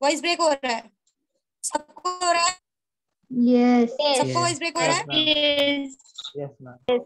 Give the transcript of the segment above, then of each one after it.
Voice break हो रहा है सबको? हो रहा है? यस सबको वॉइस ब्रेक हो रहा है? Yes ma'am.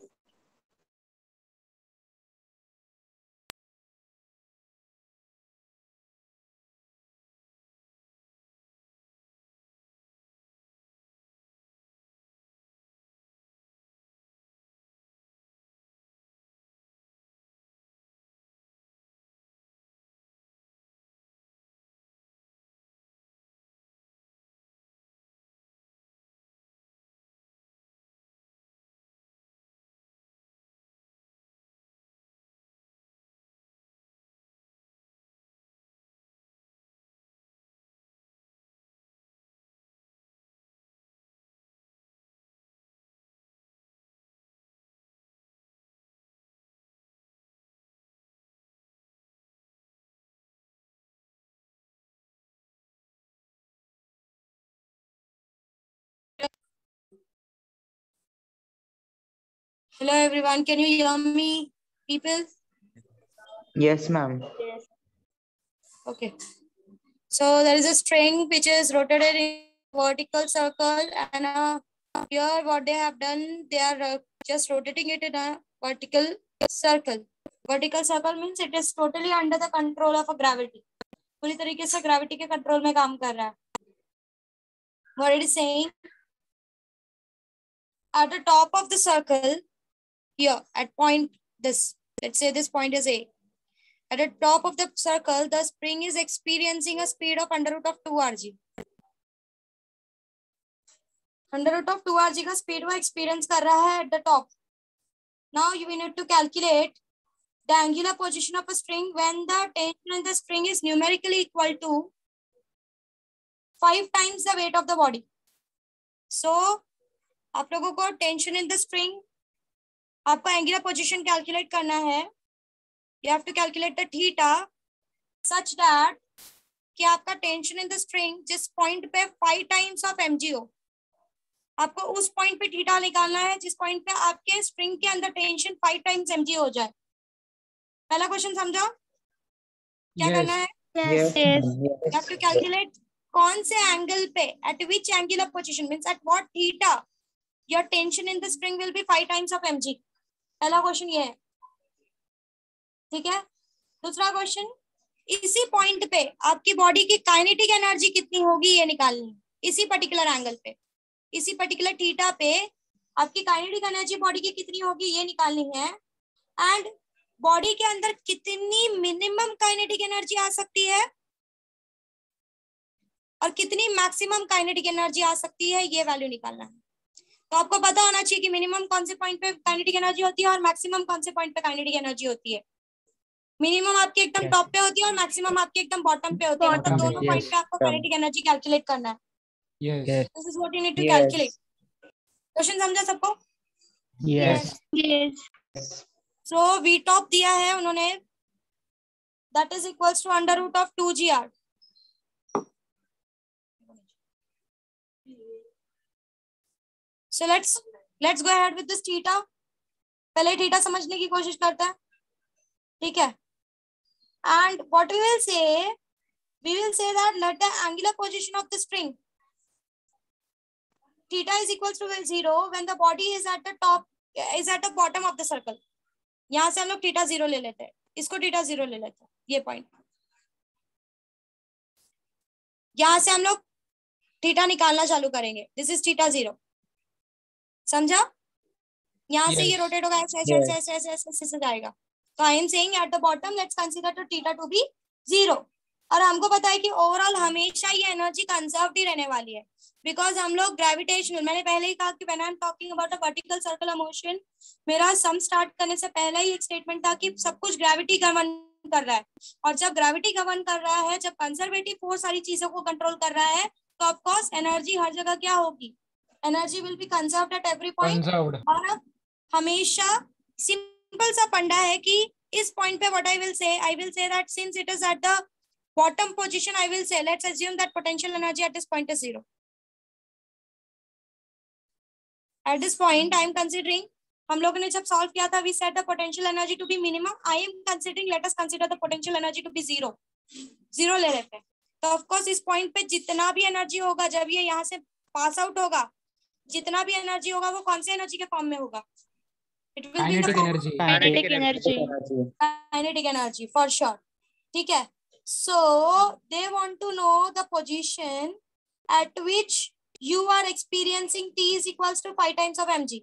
Hello everyone, can you hear me, people? Yes ma'am. Okay. So there is a string which is rotated in vertical circle, and here what they have done, they are just rotating it in a vertical circle. Vertical circle means it is totally under the control of a gravity. पूरी तरीके से gravity के control में काम कर रहा है. What it is saying? At the top of the circle, here at point this, let's say this point is A. At the top of the circle, the spring is experiencing a speed of under root of 2 rg. Under root of 2 rg का speed वो experience कर रहा है at the top. Now you need to calculate the angular position of a string when the tension in the spring is numerically equal to 5 times the weight of the body. So आप लोगों को tension in the string, आपको angular position calculate करना है. You have to calculate the theta such that कि आपका tension in the string जिस point पे 5 टाइम्स ऑफ mg हो, आपको उस पॉइंट पे थीटा निकालना है जिस पॉइंट पे आपके स्ट्रिंग के अंदर टेंशन 5 टाइम्स mg हो जाए. पहला क्वेश्चन समझो क्या करना है? Yes You have to calculate कौन से एंगल पे, at which angular position means at what theta your tension in the spring will be 5 times of mg. पहला क्वेश्चन ये है, ठीक है. दूसरा क्वेश्चन, इसी पॉइंट पे आपकी बॉडी की काइनेटिक एनर्जी कितनी होगी ये निकालनी है. इसी पर्टिकुलर एंगल पे, इसी पर्टिकुलर थीटा पे आपकी काइनेटिक एनर्जी बॉडी की कितनी होगी ये निकालनी है. एंड बॉडी के अंदर कितनी मिनिमम काइनेटिक एनर्जी आ सकती है और कितनी मैक्सिमम काइनेटिक एनर्जी आ सकती है ये वैल्यू निकालना है. तो आपको पता होना चाहिए कि मिनिमम कौन से पॉइंट पे काइनेटिक एनर्जी होती है और मैक्सिमम कौन से पॉइंट पे काइनेटिक एनर्जी होती है. मिनिमम आपके एकदम टॉप पे होती है और मैक्सिमम आपके एकदम बॉटम पे होती है. मतलब दोनों पॉइंट पे आपको काइनेटिक एनर्जी कैलकुलेट करना है. This is what you need to calculate. Question समझा सबको? यस सो वी टॉप दिया है उन्होंने, that is equals to under root of 2gr. So let's go ahead with this theta. पहले थीटा समझने की कोशिश करते हैं, ठीक है. And what we will say that let the angular position of the string theta is equals to 0 when the body is at the top, is at the bottom of the circle. यहाँ से हम लोग theta 0 ले लेते हैं, इसको theta 0 ले लेते हैं, ये पॉइंट. यहाँ से हम लोग थीटा निकालना चालू करेंगे. This is theta 0. समझा? यहाँ से ये रोटेट होगा, ऐसे ऐसे ऐसे ऐसे ऐसे ऐसे जाएगा. तो I am saying at the bottom let's consider the theta to be 0. और हमको पता है कि ओवरऑल हमेशा ये एनर्जी कंजर्व्ड ही रहने वाली है, बिकॉज हम लोग ग्रेविटेशनल, मैंने पहले ही कहा कि when I am talking about a vertical circular motion, मेरा सम स्टार्ट करने से पहले ही एक स्टेटमेंट था कि सब कुछ ग्रेविटी गवर्न कर रहा है. और जब ग्रेविटी गवर्न कर रहा है, जब कंजर्वेटिव फोर्स सारी चीजों को कंट्रोल कर रहा है, तो ऑफ कोर्स एनर्जी हर जगह क्या होगी, energy will be conserved eight every point. और हमेशा सिंपल सा फंडा है कि इस पॉइंट पे what I will say that since it is at the bottom position, I will say let's assume that potential energy at this point is 0. At this point I am considering, हम लोगों ने जब solve किया था, we set the potential energy to be minimum. I am considering, let us consider the potential energy to be 0 ले लेते हैं. तो ऑफ कोर्स इस पॉइंट पे जितना भी एनर्जी होगा, जब ये यहाँ से पास आउट होगा, जितना भी एनर्जी होगा वो कौन से एनर्जी के फॉर्म में होगा? It will be in the kinetic energy. Kinetic energy. Kinetic energy for sure. ठीक है, so they want to know the position at which you are experiencing T is equals to 5 times of mg.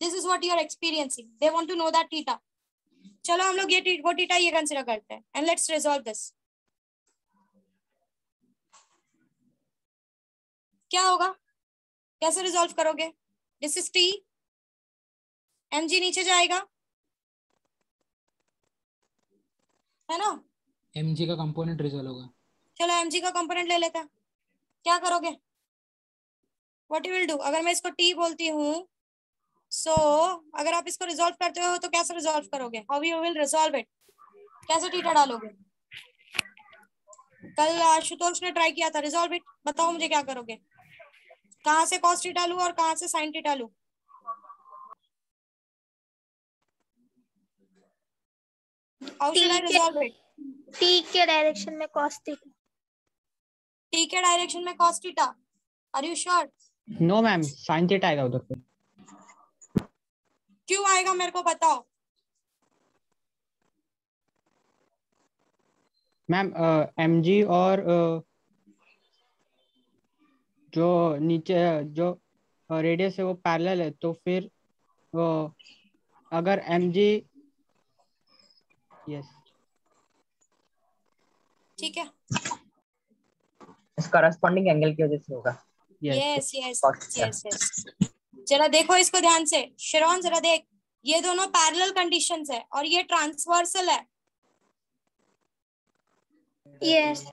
This is what you are experiencing. They want to know that theta. चलो हम लोग ये वो theta ये consider करते हैं and let's resolve this. क्या होगा, कैसे रिजॉल्व करोगे? दिस इज टी, mg नीचे जाएगा, है ना? mg का कंपोनेंट रिजॉल्व होगा। चलो mg का कंपोनेंट ले लेते हैं। क्या करोगे? What you will do? अगर मैं इसको t बोलती हूँ, सो अगर आप इसको रिजॉल्व करते हो तो कैसे रिजॉल्व करोगे? How you will resolve it? कैसे थीटा डालोगे? कल आशुतोष ने ट्राई किया था, रिजॉल्व इट। बताओ मुझे क्या करोगे? कहाँ से cos थीटा लूं और कहाँ से sin थीटा लूं? How should I resolve it? T के डायरेक्शन में cos थीटा। t के डायरेक्शन में cos theta. Are you sure? No ma'am, sine theta आएगा उधर पे। क्यों आएगा मेरे को बताओ। मैम mg और जो नीचे जो रेडियस है वो पैरेलल है, तो फिर अगर mg, यस ठीक है, इस करस्पॉन्डिंग एंगल की वजह से होगा। Yes yes yes yes. जरा देखो इसको ध्यान से, शिरोन जरा देख, ये दोनों पैरेलल कंडीशंस है और ये ट्रांसवर्सल है। यस।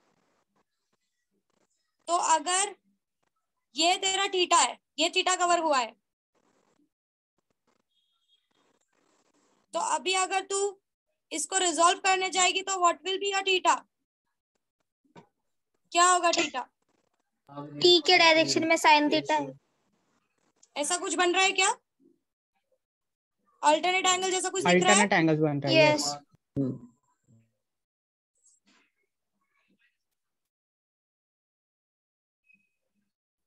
तो अगर ये तेरा थीटा है, ये थीटा कवर हुआ है, तो अभी अगर तू इसको रिजॉल्व करने जाएगी तो what will be a theta? क्या होगा थीटा? टी के डायरेक्शन में साइन थीटा है। ऐसा कुछ बन रहा है क्या? अल्टरनेट एंगल जैसा कुछ दिख रहा है? अल्टरनेट एंगल्स बन रहा है। यस।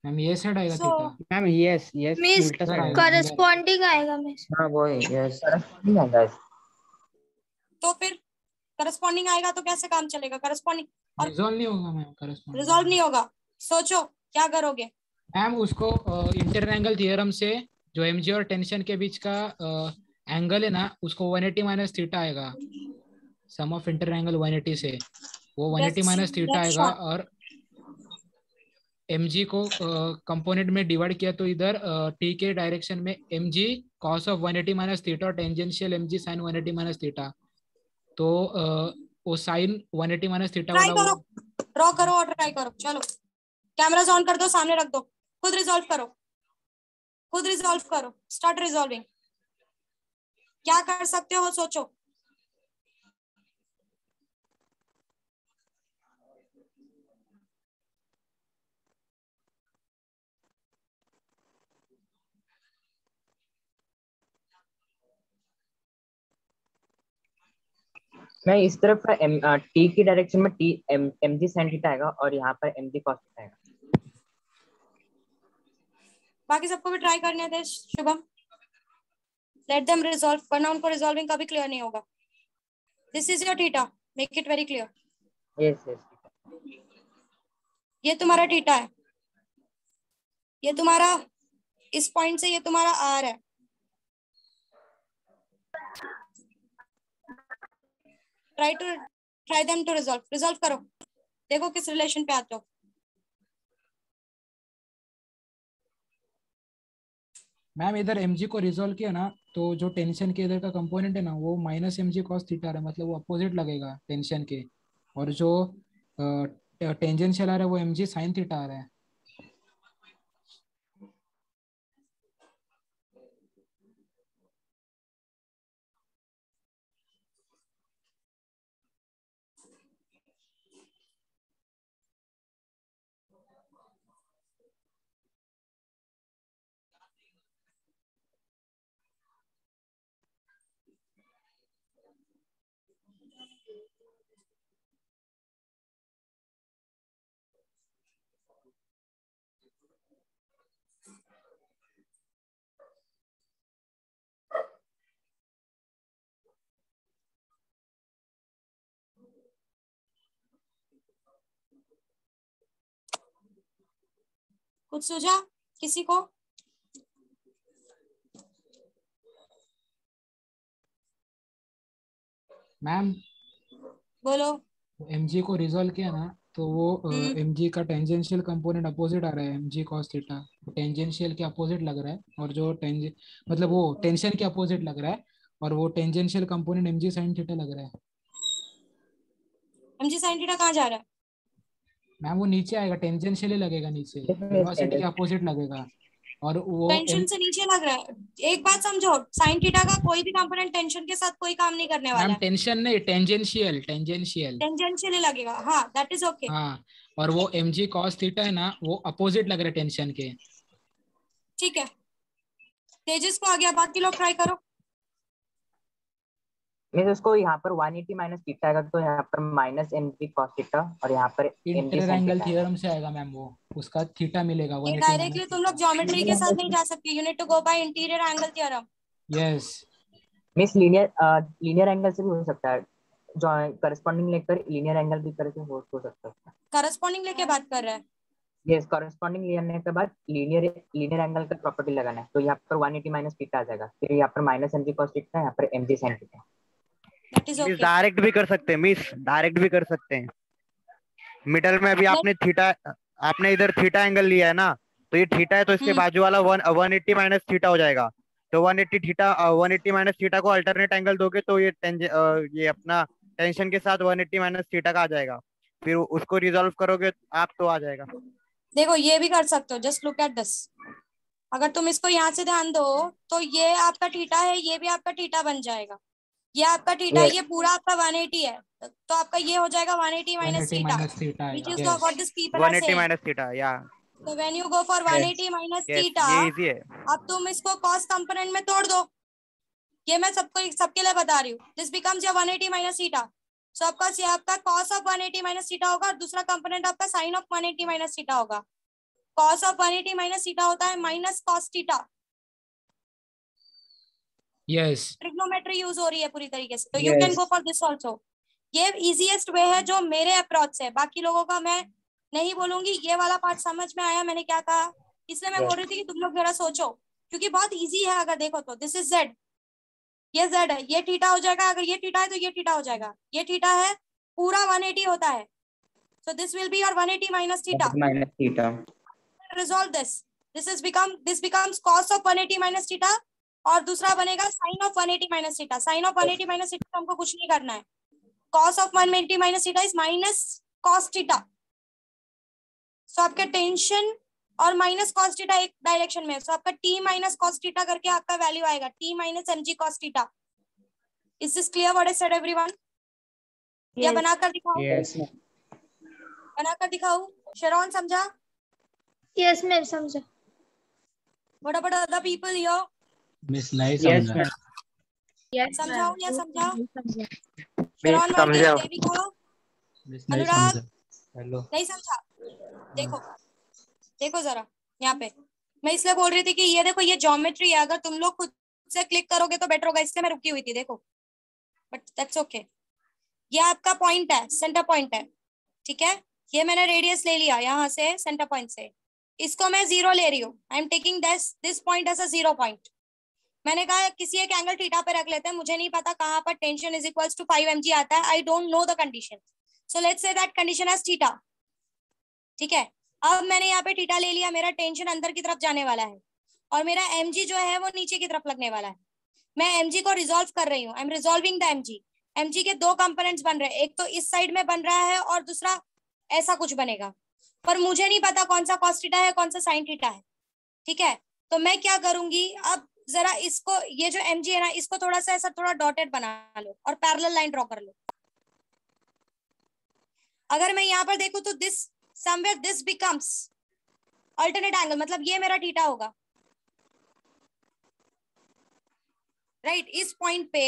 मैम ये साइड आएगा So, theta. Ma'am yes yes, means उल्टा साइड आएगा। करस्पॉन्डिंग आएगा मिस। हाँ वो है, यस करस्पॉन्डिंग है गाइस। तो फिर करस्पॉन्डिंग आएगा तो कैसे काम चलेगा? करस्पॉन्डिंग और रिजॉल्व नहीं होगा मैम, करस्पॉन्डिंग रिजॉल्व नहीं होगा। सोचो क्या करोगे? मैम उसको इंटरएंगल थ्योरम से जो mg और टेंशन के बीच का एंगल है ना, उसको 180 माइनस थीटा आएगा। सम ऑफ इंटरएंगल 180 से वो 180 माइनस थीटा आएगा, और mg को कंपोनेंट में डिवाइड किया तो इधर t के डायरेक्शन में mg cos of 180 minus theta और tangential mg sin 180 minus theta. तो वो साइन 180 माइनस थीटा ट्राई वाला करो, ड्रॉ करो और ट्राई करो। चलो कैमरास ऑन कर दो, सामने रख दो, खुद रिजॉल्व करो, खुद रिजॉल्व करो, स्टार्ट रिजॉल्विंग। क्या कर सकते हो सोचो। मैं इस तरफ टी की डायरेक्शन में टी mg sin थीटा आएगा और यहाँ पर mg cos थीटा आएगा। बाकी सबको भी ट्राई करने थे शुभम, लेट देम रिजॉल्व, वरना उनको रिजॉल्विंग कभी क्लियर नहीं होगा। This is your theta, make it very clear. Yes yes, ये तुम्हारा थीटा है, ये तुम्हारा इस पॉइंट से ये तुम्हारा आर है। ट्राई देम टू रिजॉल्व करो, देखो किस रिलेशन पे आते हो। मैम इधर mg को रिजॉल्व किया ना, तो जो टेंशन के इधर का कंपोनेंट है ना, वो माइनस mg cos थीटा आ रहा है, मतलब वो अपोजिट लगेगा टेंशन के, और जो टेंजेंशियल आ रहा है वो mg sin थीटा आ रहा है। कुछ सूझा किसी को? मैम बोलो। mg को रिजॉल्व किया ना, तो वो mg का टेंजेंशियल कंपोनेंट अपोजिट आ रहा है, mg cos थीटा टेंजेंशियल के अपोजिट लग रहा है, और जो मतलब वो टेंशन के अपोजिट लग रहा है, और वो tangential component mg sin theta लग रहा है। mg sin थीटा कहाँ जा रहा है? मैम वो नीचे आएगा, टेंजेंशियली लगेगा नीचे, वेलोसिटी के अपोजिट लगेगा, और वो टेंशन से नीचे लग रहा है। एक बात समझो, साइन थीटा का कोई भी कंपोनेंट टेंशन के साथ कोई काम नहीं करने वाला मैम है। टेंशन नहीं, टेंजेंशियल टेंजेंशियल। टेंजेंशियली लगेगा, हाँ दैट इज ओके। हाँ, और वो mg cos थीटा है ना, वो अपोजिट लग रहा है टेंशन के। ठीक है, तेजस को आ गया, बाकी लोग ट्राई करो। मैं उसको यहाँ पर 180 माइनस थीटा आएगा, तो यहाँ पर माइनस mg cos थीटा, और यहाँ पर mg sin इंटरएंगल थीटा। थ्योरम से आएगा मैम, वो उसका थीटा मिलेगा ये 180 माइनस डायरेक्टली तुम लोग ज्योमेट्री के साथ नहीं जा सकते, you need to go by interior angle theorem. Yes. Miss linear angle से भी हो सकता है, जो करस्पॉन्डिंग लेकर लीनियर एंगल भी करके हो सकता है। करस्पॉन्डिंग लेके बात कर रहा है। यस, करस्पॉन्डिंग लेने के बाद लीनियर एंगल का प्रॉपर्टी लगाना है, तो यहाँ पर 180 माइनस थीटा आ जाएगा, फिर यहाँ पर माइनस mg cos थीटा, यहाँ पर mg sin theta. That is miss okay. Direct भी कर सकते हैं, मिस डायरेक्ट भी कर सकते हैं। मिडल में अभी आपने थीटा, आपने इधर थीटा एंगल लिया है ना, तो ये थीटा है, तो इसके बाजू वाला 180 माइनस थीटा हो जाएगा। तो 180 माइनस थीटा को अल्टरनेट एंगल दोगे तो ये अपना टेंशन के साथ 180 माइनस थीटा का आ जाएगा, फिर उसको रिजॉल्व करोगे आप तो आ जाएगा। देखो ये भी कर सकते हो, जस्ट लुक एट दिस। अगर तुम इसको यहाँ से ध्यान दो तो ये आपका थीटा है, ये भी आपका थीटा बन जाएगा, ये आपका थीटा, ये पूरा आपका 180 है, तो आपका ये हो जाएगा 180 minus 180 theta, minus theta which आएगा। is yes, what these people are 180 saying. Minus theta, या So when you go for 180 minus yes, theta, ये इजी है। अब तुम इसको cos कंपोनेंट में तोड़ दो, ये मैं सबके लिए बता रही हूँ। This becomes your 180 minus theta. So आपका ये आपका cos ऑफ 180 माइनस थीटा होगा, और दूसरा कंपोनेंट आपका sin ऑफ 180 माइनस थीटा होगा। cos ऑफ 180 माइनस थीटा होता है minus cos theta. Yes, trigonometry use हो रही है पूरी तरीके से, तो you can go for this also. ये इजीएस्ट वे है जो मेरे अप्रोच से, बाकी लोगों का मैं नहीं बोलूंगी। ये वाला पार्ट समझ में आया मैंने क्या कहा, इसलिए मैं बोल रही थी कि तुम लोग जरा सोचो, क्योंकि बहुत इजी है। अगर देखो तो दिस इज जेड, ये जेड है, ये थीटा हो जाएगा, अगर ये थीटा है तो ये थीटा हो जाएगा, ये थीटा है, पूरा 180 होता है, so this will be your 180 minus theta. Minus theta. Resolve this becomes cos of 180 minus theta, और दूसरा बनेगा sin of 180 minus theta. sin of 180 minus theta हमको कुछ नहीं करना है, cos of 180 minus theta is minus cos theta. So आपके tension और माइनस cos थीटा एक डायरेक्शन में, सो आपका t माइनस cos थीटा करके आपका वैल्यू आएगा t minus mg cos theta. Is this clear what I said everyone? या बनाकर दिखाऊं? यस, बनाकर दिखाऊं? शरौन समझा? यस मैम समझा। What about other people here? Miss नहीं यस समझा। समझाओ या समझाओ? मैं शरौन मार्टिन, समझा। देविका, मिस नहीं अनुराग, समझा। हेलो, नहीं समझा? देखो देखो जरा यहाँ पे, मैं इसलिए बोल रही थी कि ये देखो ये ज्योमेट्री है, अगर तुम लोग खुद से क्लिक करोगे तो बेटर होगा, इससे मैं रुकी हुई थी देखो, बट दैट्स ओके। ये आपका पॉइंट है, सेंटर पॉइंट है, ठीक है। ये मैंने रेडियस ले लिया यहाँ से सेंटर पॉइंट से, इसको मैं 0 ले रही हूँ, I am taking this point as a 0 point. मैंने कहा किसी एक एंगल थीटा पे रख लेते हैं, मुझे नहीं पता कहाँ पर tension is equals to 5 mg आता है, I don't know the condition, so let's say that condition as theta, ठीक है। अब मैंने यहाँ पे थीटा ले लिया, मेरा टेंशन अंदर की तरफ जाने वाला है, और मेरा mg जो है वो नीचे की तरफ लगने वाला है। मैं mg को रिजॉल्व कर रही हूँ, I M resolving the mg के दो कंपोनेंट्स बन रहे हैं, एक तो इस साइड में बन रहा है और दूसरा ऐसा कुछ बनेगा, पर मुझे नहीं पता कौन सा cos थीटा है कौन सा sin थीटा है, ठीक है। तो मैं क्या करूंगी, अब जरा इसको, ये जो mg है ना, इसको थोड़ा सा ऐसा थोड़ा डॉटेड बना लो और पैरेलल लाइन ड्रॉ कर लो। अगर मैं यहाँ पर देखूं तो this somewhere this becomes alternate angle, मतलब ये मेरा थीटा होगा, राइट। इस पॉइंट पे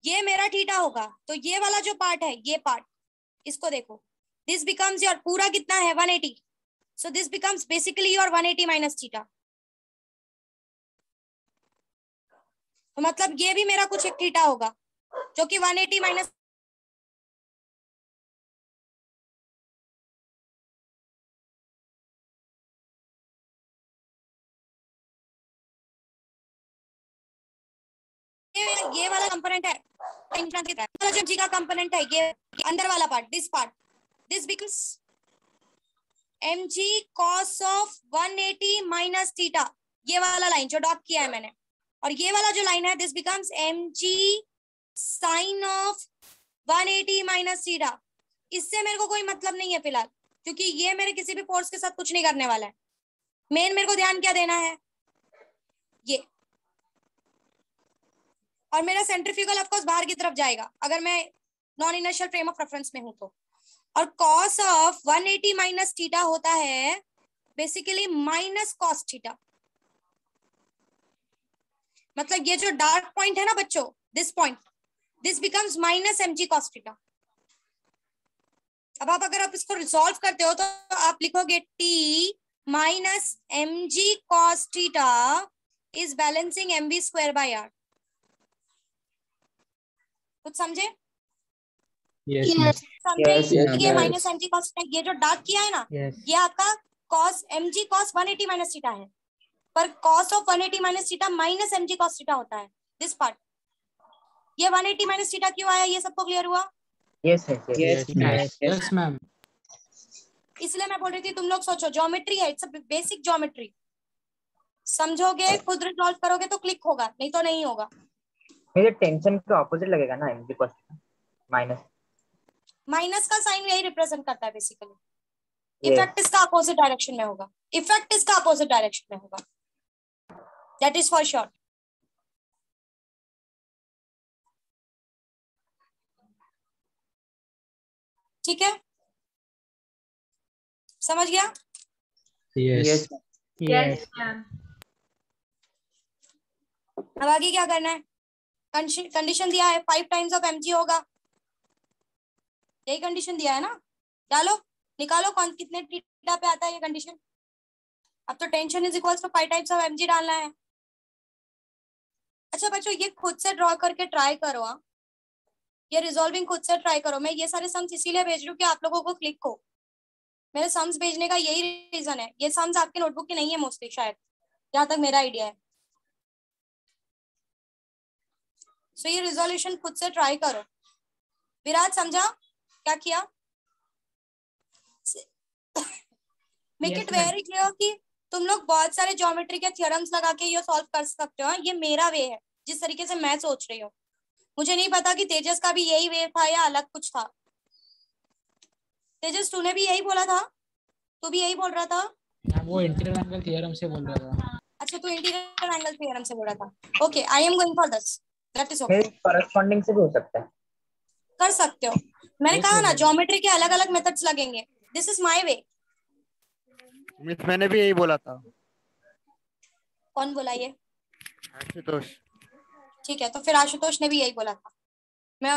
ये मेरा थीटा होगा, तो ये वाला जो पार्ट है, ये पार्ट, इसको देखो, दिस बिकम्स योर पूरा कितना है 180, so this becomes basically your 180 minus theta. तो मतलब ये भी मेरा कुछ एक थीटा होगा जो कि 180 माइनस ये वाला कंपोनेंट है एमजी का कंपोनेंट है, ये अंदर वाला part, this part, this becomes mg cos of 180 minus theta, ये वाला लाइन जो डॉट किया है मैंने, और ये वाला जो लाइन है this becomes mg sin of 180 minus theta. इससे मेरे को कोई मतलब नहीं है फिलहाल, क्योंकि ये मेरे किसी भी फोर्स के साथ कुछ नहीं करने वाला है। मेन मेरे को ध्यान क्या देना है, ये, और मेरा सेंट्रीफ्यूगल ऑफ कोर्स बाहर की तरफ जाएगा अगर मैं non inertial frame of reference में हूं तो। और cos ऑफ 180 माइनस थीटा होता है बेसिकली माइनस cos थीटा, मतलब ये जो डार्क पॉइंट है ना बच्चों, this point, this becomes minus mg cos theta. अब आप अगर आप इसको रिजॉल्व करते हो तो आप लिखोगे t minus mg cos theta is balancing mv square by r। कुछ समझे? समझे? ये माइनस mg cos थीटा, ये जो डार्क किया है ना, ये आपका cos mg cos 180 minus theta है, पर cos of 180 minus theta minus mg cos theta होता है, दिस पार्ट। ये 180 माइनस थीटा क्यों आया, ये सबको क्लियर हुआ? Yes ma'am. इसलिए मैं बोल रही थी तुम लोग सोचो, ज्योमेट्री है, इट्स अ बेसिक ज्योमेट्री, समझोगे खुद रिजॉल्व करोगे तो क्लिक होगा, नहीं तो नहीं होगा। ये टेंशन के ऑपोजिट लगेगा ना mg cos माइनस, माइनस का साइन यही रिप्रेजेंट करता है बेसिकली, इफेक्ट इसका अपोजिट डायरेक्शन में होगा, इफेक्ट इसका अपोजिट डायरेक्शन में होगा, दैट इज फॉर श्योर। ठीक है, समझ गया? यस। अब आगे क्या करना है, कंडीशन दिया है 5 टाइम्स ऑफ mg होगा, यही कंडीशन दिया है ना, डालो निकालो कौन कितने थीटा पे आता है ये कंडीशन। अब तो tension is equals to 5 times of mg डालना है। अच्छा बच्चों ये खुद से ड्रॉ करके ट्राई करो, ये रिजॉल्विंग खुद से ट्राई करो। मैं ये सारे सम्स इसीलिए भेज रही हूँ कि आप लोगों को क्लिक हो, मेरे सम्स भेजने का यही रीजन है। ये सम्स आपके नोटबुक के नहीं है मोस्टली, शायद जहां तक मेरा आइडिया है। सो ये रिजोल्यूशन खुद से ट्राई करो। विराट समझा क्या किया? मेक इट वेरी क्लियर कि तुम लोग बहुत सारे ज्योमेट्री के थ्योरम्स लगा के ये सॉल्व कर सकते हो। ये मेरा वे है जिस तरीके से मैं सोच रही हूँ। मुझे नहीं पता कि तेजस का भी यही वे था या अलग कुछ था। तेजस तूने भी यही बोला था? तू भी यही बोल रहा था? वो इंटीरियर एंगल थ्योरम से बोल रहा था। अच्छा तू इंटीरियर एंगल थ्योरम से बोल रहा था। Okay I am going for this, that is okay. Corresponding से भी हो सकता है, कर सकते हो। मैंने कहा ना ज्योमेट्री के अलग अलग मेथड्स लगेंगे। This is my way. Miss मैंने भी यही बोला था। कौन बोला ये? आशुतोष। ठीक है तो फिर आशुतोष ने भी यही बोला था। मैं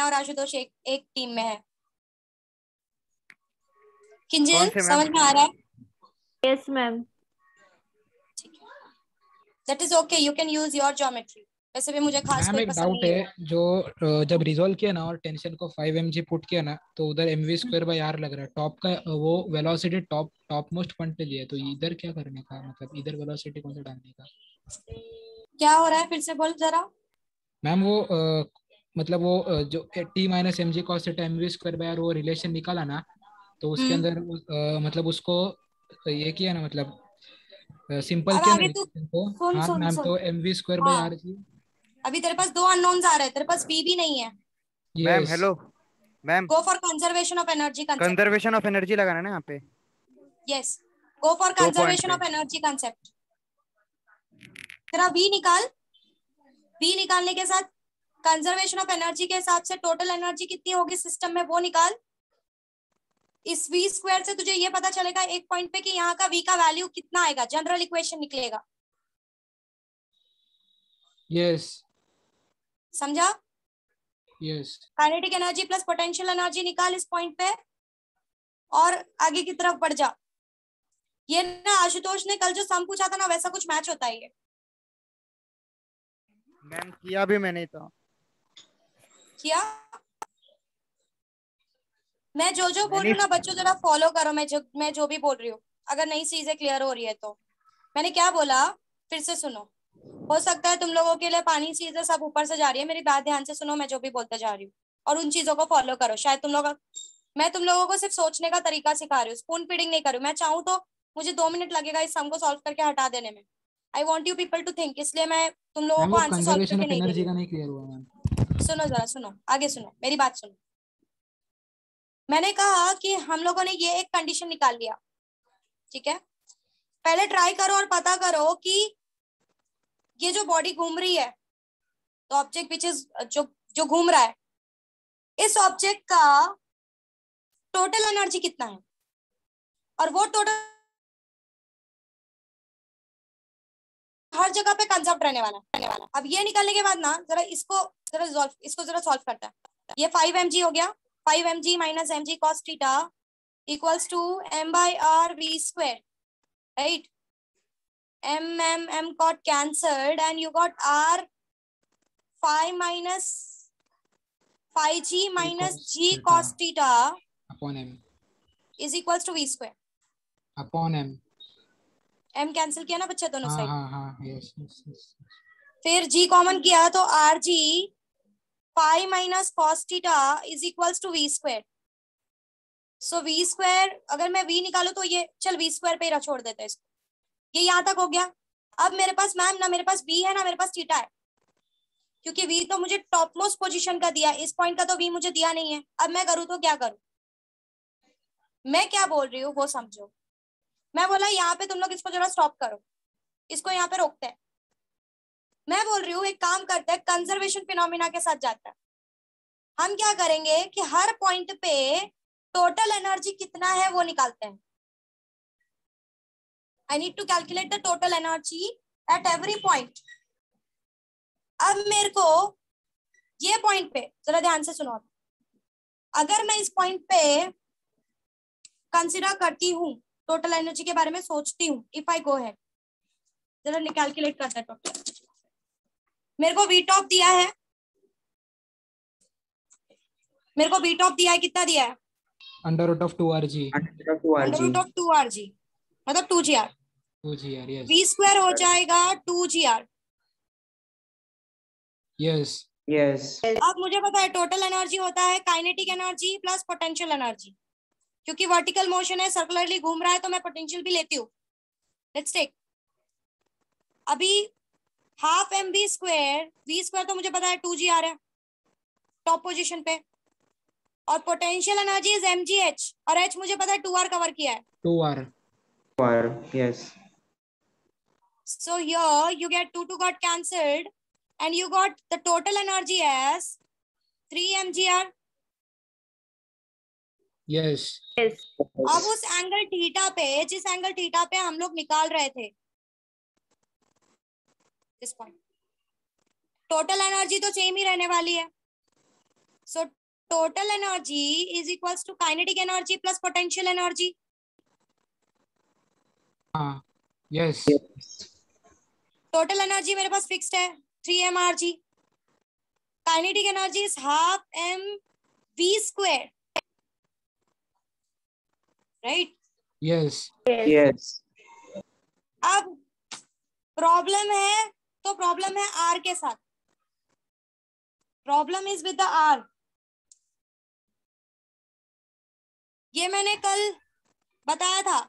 और आशुतोष एक टीम में है। किंजल समझ में आ रहा है? Yes ma'am. ठीक है, that is okay, you can use your geometry. वैसे भी मुझे खास कोई एक पसंद डाउट नहीं है, जो जब रिजोल्व किया ना और टेंशन को 5 mg पुट किया ना तो उधर mv स्क्वायर बाय r लग रहा है। टॉप का वो वेलोसिटी टॉप मोस्ट पॉइंट पे लिया है, तो इधर क्या करने का, मतलब इधर वेलोसिटी कौन सा डालने का? क्या हो रहा है फिर से बोल जरा। मैम वो मतलब वो जो t minus mg cos theta mv square by r वो रिलेशन निकाला ना, तो उसके अंदर मतलब उसको ये किया ना, मतलब सिंपल अब किया आगे ना तू तो सुन हाँ सुन मैम, सुन। तो mv स्क्वायर बाय हाँ r जी। अभी तेरे पास 2 अननोन्स आ रहे हैं, तेरे पास बी भी नहीं है। Ma'am yes hello ma'am, go for conservation of energy concept. Conservation of energy लगाना है ना यहाँ पे। Yes go for 2 point conservation पे। Of energy concept. तेरा बी निकाल। बी निकालने के साथ कंजर्वेशन ऑफ एनर्जी के हिसाब से टोटल एनर्जी कितनी होगी सिस्टम में वो निकाल। इस v स्क्वायर से तुझे ये पता चलेगा एक पॉइंट पे कि यहाँ का v का वैल्यू कितना आएगा, जनरल इक्वेशन निकलेगा। यस समझा? Yes kinetic energy plus potential energy निकाल इस पॉइंट पे और आगे की तरफ बढ़ जा। ये ना आशुतोष ने कल जो सम पूछा था ना वैसा कुछ मैच होता है ये। मैम किया भी मैंने था। किया? मैं जो बोल रही हूँ ना बच्चों जरा फॉलो करो। मैं जो भी बोल रही हूँ, अगर नई चीजें क्लियर हो रही है तो। मैंने क्या बोला फिर से सुनो। हो सकता है तुम लोगों के लिए पानी चीजें सब ऊपर से जा रही है, मेरी बात ध्यान से सुनो, मैं जो भी बोलते जा रही हूँ और उन चीजों को फॉलो करो। शायद मैं तुम लोगों को सिर्फ सोचने का तरीका सिखा रही हूँ, स्पून फीडिंग नहीं कर रही हूँ। मैं चाहूँ तो मुझे 2 मिनट लगेगा इस सम को सॉल्व करके हटा देने में। I want you people to think, इसलिए मैं तुम लोगों मैम को वो आंसर सॉल्व कंजर्वेशन करके ऑफ नहीं दे रही एनर्जी का हूँ। नहीं क्लियर हुआ मैम। सुनो जरा, सुनो आगे, सुनो मेरी बात सुनो। मैंने कहा कि हम लोगों ने ये एक कंडीशन निकाल लिया, ठीक है। पहले ट्राई करो और पता करो कि ये जो बॉडी घूम रही है, तो ऑब्जेक्ट विच इज जो जो घूम रहा है, इस ऑब्जेक्ट का टोटल एनर्जी कितना है, और वो टोटल हर जगह पे कंजर्व रहने वाला। अब ये निकालने के बाद ना इसको जरा सॉल्व करता है। ये 5 mg हो गया, 5 mg minus mg cos theta equals to m by r v square, right? M got cancelled and you got r 5 minus 5g minus g cos theta upon m is equals to v square. Upon m. m cancel किया ना बच्चे दोनों side, हाँ yes yes yes. फिर g common किया तो r g 5 minus cos theta is equals to v square. So v square, अगर मैं v निकालू तो ये चल v स्क्वायर पे ही छोड़ देते हैं इसको। ये यहाँ तक हो गया। अब मेरे पास मैम ना मेरे पास v है ना मेरे पास थीटा है, क्योंकि v तो मुझे टॉप मोस्ट पोजिशन का दिया, इस पॉइंट का तो v मुझे दिया नहीं है। अब मैं करूँ तो क्या करूँ, मैं क्या बोल रही हूँ वो समझो। मैं बोला यहाँ पे तुम लोग इसको जरा स्टॉप करो, इसको यहाँ पे रोकते हैं। मैं बोल रही हूँ एक काम करते हैं, कंजर्वेशन फिनोमिना के साथ जाता है। हम क्या करेंगे कि हर पॉइंट पे टोटल एनर्जी कितना है वो निकालते हैं। I need to calculate the total energy at every point. अब मेरे को ये पॉइंट पे जरा ध्यान से सुनो, अगर मैं इस पॉइंट पे कंसिडर करती हूँ, टोटल एनर्जी के बारे में सोचती हूँ, इफ आई गो है, जरा कैलकुलेट करते हैं टोटल। मेरे को वी टॉप दिया है, मेरे को वी टॉप दिया है, कितना दिया है? Under root of 2rg। Under root of 2rg मतलब 2gr। 2gr yes. We square हो जाएगा 2gr। Yes yes. अब मुझे पता है टोटल एनर्जी होता है kinetic energy plus potential energy. क्योंकि वर्टिकल मोशन है, सर्कुलरली घूम रहा है, तो मैं पोटेंशियल भी लेती हूँ। लेट्स टेक अभी हाफ एम वी स्क्वायर तो मुझे पता है 2gr है टॉप पोजीशन पे, और पोटेंशियल एनर्जी इज mgh, और h मुझे पता है 2r कवर किया है। 2r yes. So here you get 2 got cancelled and you got the total energy as 3 mgr. Yes. अब उस एंगल थीटा पे, जिस एंगल थीटा पे हम लोग निकाल रहे थे दिस पॉइंट, टोटल एनर्जी तो सेम ही रहने वाली है। So total energy is equals to kinetic energy plus potential energy. हाँ यस। टोटल एनर्जी मेरे पास फिक्स्ड है 3 mrg। Kinetic energy is half m v square, right? Yes yes. अब प्रॉब्लम है, तो प्रॉब्लम है r के साथ, problem is with the r। ये मैंने कल बताया था,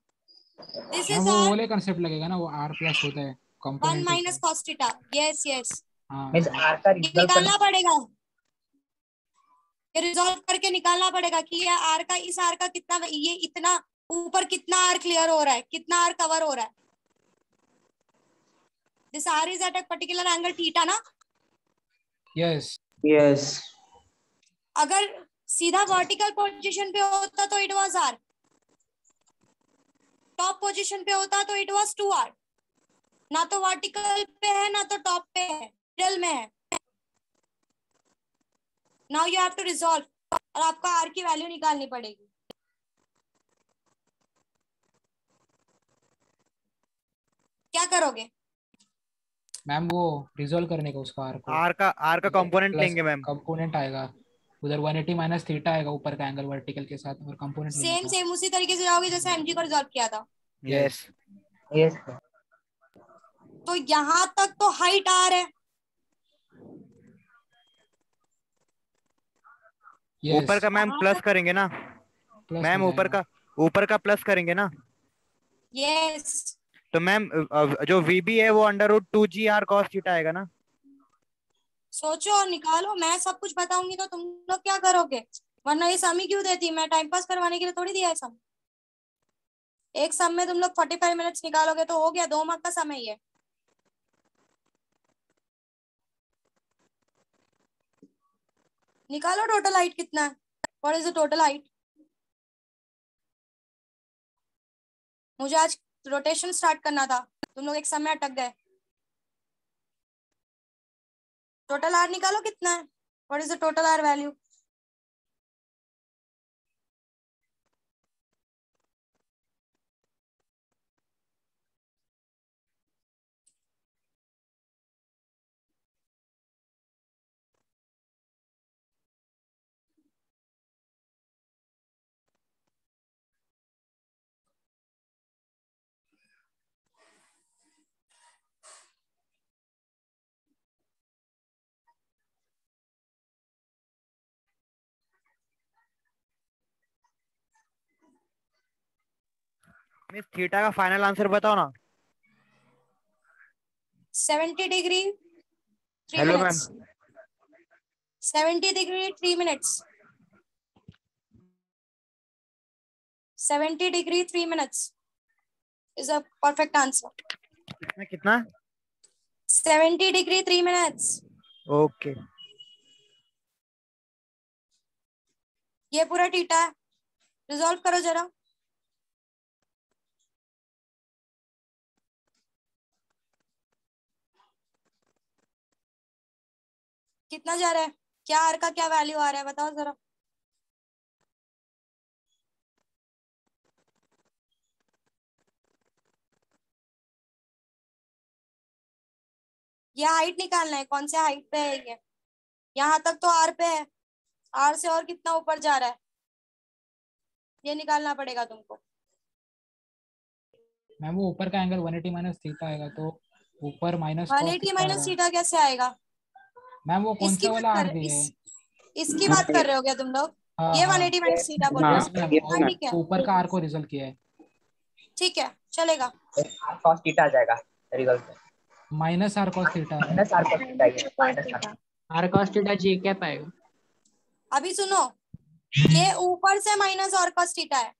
दिस इज वो r वाले कंसेप्ट लगेगा ना, वो r प्लस होता है 1 component minus cos theta. Yes yes, हाँ मींस आर का ये रिजल्ट निकालना पड़ेगा, ये रिजॉल्व करके निकालना पड़ेगा कि ये r का, इस r का कितना, ये इतना ऊपर कितना r क्लियर हो रहा है, कितना r कवर हो रहा है। This r is at a particular angle theta ना। Yes yes. अगर सीधा वर्टिकल पोजीशन पे होता तो it was r, top position पे होता तो इट वाज 2r। ना तो वर्टिकल पे है ना तो टॉप पे है, मिडल में है। Now you have to resolve, और आपको r की वैल्यू निकालनी पड़ेगी। क्या करोगे मैम? वो रिजोल्व करने का उसका r को, आर का कंपोनेंट लेंगे मैम। कंपोनेंट आएगा उधर 180 माइनस थीटा आएगा ऊपर का एंगल वर्टिकल के साथ, और कंपोनेंट सेम सेम उसी तरीके से जाओगे जैसे mg को रिजॉल्व किया था। यस। यस। तो यहां तक तो हाइट आर है, यस ऊपर का मैम यहाँ प्लस तक करेंगे ना, प्लस मैम हो ऊपर जाएगा। का, ऊपर का प्लस करेंगे ना। यस। तो मैम जो वीबी है वो √2 GR cos थीटा आएगा ना। सोचो और निकालो, मैं सब कुछ बताऊंगी तो तुम लोग क्या करोगे, वरना ये सम ही क्यों देती, मैं टाइम पास करवाने के लिए थोड़ी दिया है सम। एक सम में तुम लोग 45 मिनट्स निकालोगे तो हो गया, 2 मार्क का सम है ये। निकालो टोटल हाइट कितना है, what is the total height. मुझे आज रोटेशन स्टार्ट करना था, तुम लोग एक सम में अटक गए। टोटल आर निकालो कितना है, what is the total r value. Miss theta का फाइनल आंसर बताओ ना। 70 degree 3 hello ma'am. Minutes, 70 degree 3 minutes, 70 degree 3 minutes is a perfect answer. इसमें कितना? 70 डिग्री 3 मिनट्स। ओके। ये पूरा थीटा है, रिजॉल्व करो जरा। कितना जा रहा है, क्या आर का क्या वैल्यू आ रहा है बताओ जरा। ये हाइट निकालना है, कौन से हाइट पे है ये, यहाँ तक तो आर पे है, आर से और कितना ऊपर जा रहा है ये निकालना पड़ेगा तुमको। मैम वो ऊपर का एंगल 180 माइनस थीटा आएगा, तो ऊपर माइनस कॉस 180 थीटा माइनस आएगा। थीटा कैसे आएगा, मैम वो कौन इसकी सा बात वाला कर आर रहे दिए है? इसकी बात कर रहे हो क्या तुम लोग, हाँ ये हाँ 180 माइनस थीटा बोल रहे हाँ हो। यस मैम, हाँ ठीक है, ऊपर का आर को रिजल्ट किया है। ठीक है चलेगा। आर कॉस थीटा आ जाएगा रिजल्ट में, माइनस आर कॉस थीटा है। माइनस आर कॉस थीटा है, minus r. R cos theta जी क्या पाएगा? अभी सुनो, ये ऊपर से माइनस और कॉस थीटा है,